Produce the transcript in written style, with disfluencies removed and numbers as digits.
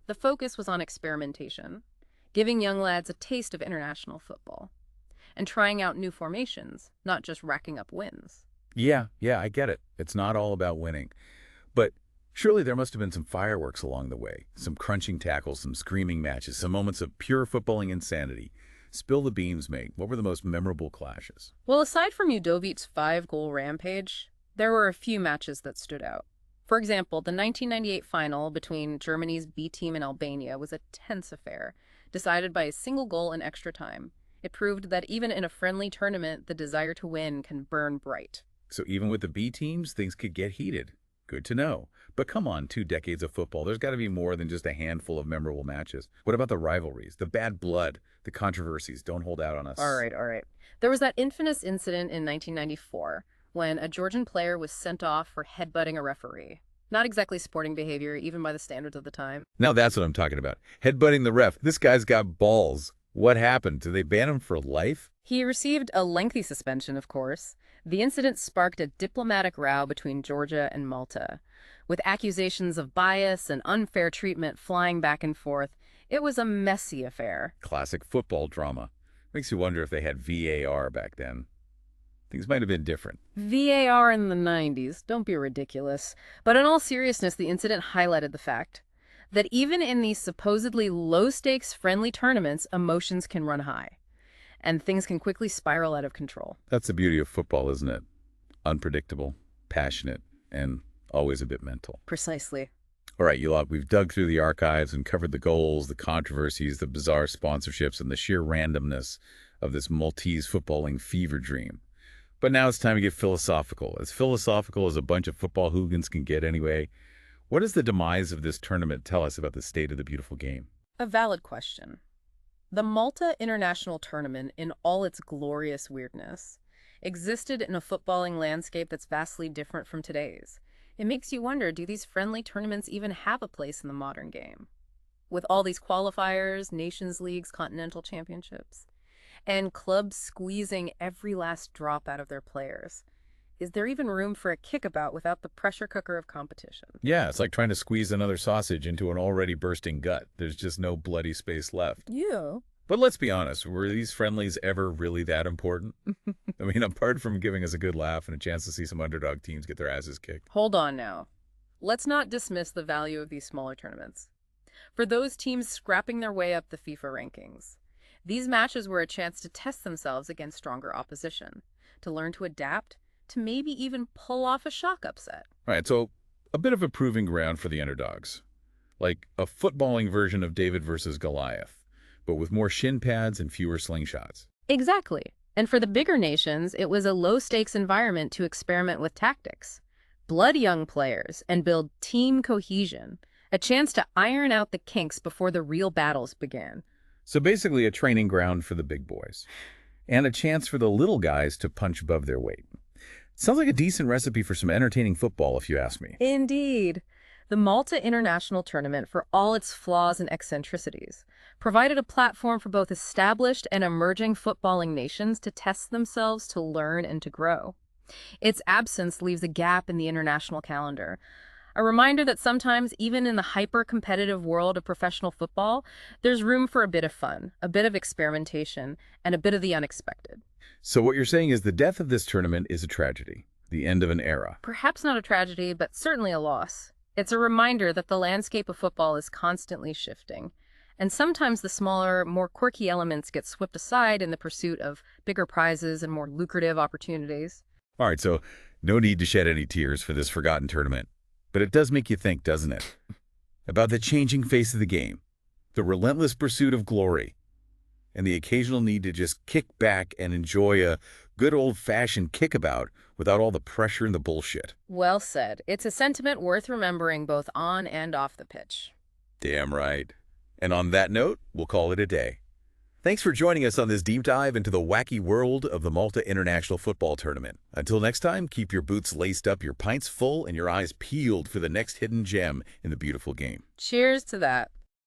The focus was on experimentation, giving young lads a taste of international football, and trying out new formations, not just racking up wins. Yeah, I get it. It's not all about winning. But surely there must have been some fireworks along the way. Some crunching tackles, some screaming matches, some moments of pure footballing insanity. Spill the beans, mate. What were the most memorable clashes? Well, aside from Udovic's five-goal rampage, there were a few matches that stood out. For example, the 1998 final between Germany's B team and Albania was a tense affair, decided by a single goal in extra time. It proved that even in a friendly tournament, the desire to win can burn bright. So even with the B teams, things could get heated. Good to know. But come on, 2 decades of football. There's got to be more than just a handful of memorable matches. What about the rivalries, the bad blood, the controversies? Don't hold out on All us. right, all right. There was that infamous incident in 1994 when a Georgian player was sent off for headbutting a referee. Not exactly sporting behavior, even by the standards of the time. Now that's what I'm talking about. Headbutting the ref. This guy's got balls. What happened? Did they ban him for life? He received a lengthy suspension, of course. The incident sparked a diplomatic row between Georgia and Malta. With accusations of bias and unfair treatment flying back and forth, it was a messy affair. Classic football drama. Makes you wonder if they had VAR back then. Things might have been different. VAR in the 90s, don't be ridiculous. But in all seriousness, the incident highlighted the fact that even in these supposedly low-stakes friendly tournaments, emotions can run high, and things can quickly spiral out of control. That's the beauty of football, isn't it? Unpredictable, passionate, and always a bit mental. Precisely. All right, Yulot, we've dug through the archives and covered the goals, the controversies, the bizarre sponsorships, and the sheer randomness of this Maltese footballing fever dream. But now it's time to get philosophical as a bunch of football hooligans can get anyway. What does the demise of this tournament tell us about the state of the beautiful game? A valid question. The Malta International Tournament, in all its glorious weirdness, existed in a footballing landscape that's vastly different from today's. It makes you wonder, do these friendly tournaments even have a place in the modern game? With all these qualifiers, Nations Leagues, Continental Championships, and clubs squeezing every last drop out of their players, is there even room for a kickabout without the pressure cooker of competition? Yeah, it's like trying to squeeze another sausage into an already bursting gut. There's just no bloody space left. Yeah. But let's be honest, were these friendlies ever really that important? I mean, apart from giving us a good laugh and a chance to see some underdog teams get their asses kicked. Hold on now. Let's not dismiss the value of these smaller tournaments. For those teams scrapping their way up the FIFA rankings, these matches were a chance to test themselves against stronger opposition, to learn to adapt, to maybe even pull off a shock upset. All right, so a bit of a proving ground for the underdogs. Like a footballing version of David versus Goliath, but with more shin pads and fewer slingshots. Exactly. And for the bigger nations, it was a low-stakes environment to experiment with tactics, blood young players, and build team cohesion, a chance to iron out the kinks before the real battles began. So basically a training ground for the big boys, and a chance for the little guys to punch above their weight. Sounds like a decent recipe for some entertaining football, if you ask me. Indeed. The Malta International Tournament, for all its flaws and eccentricities, provided a platform for both established and emerging footballing nations to test themselves, to learn, and to grow. Its absence leaves a gap in the international calendar, a reminder that sometimes, even in the hyper-competitive world of professional football, there's room for a bit of fun, a bit of experimentation, and a bit of the unexpected. So what you're saying is the death of this tournament is a tragedy, the end of an era. Perhaps not a tragedy, but certainly a loss. It's a reminder that the landscape of football is constantly shifting, and sometimes the smaller, more quirky elements get swept aside in the pursuit of bigger prizes and more lucrative opportunities. All right, so no need to shed any tears for this forgotten tournament. But it does make you think, doesn't it? About the changing face of the game, the relentless pursuit of glory, and the occasional need to just kick back and enjoy a good old-fashioned kickabout without all the pressure and the bullshit. Well said. It's a sentiment worth remembering both on and off the pitch. Damn right. And on that note, we'll call it a day. Thanks for joining us on this deep dive into the wacky world of the Malta International Football Tournament. Until next time, keep your boots laced up, your pints full, and your eyes peeled for the next hidden gem in the beautiful game. Cheers to that.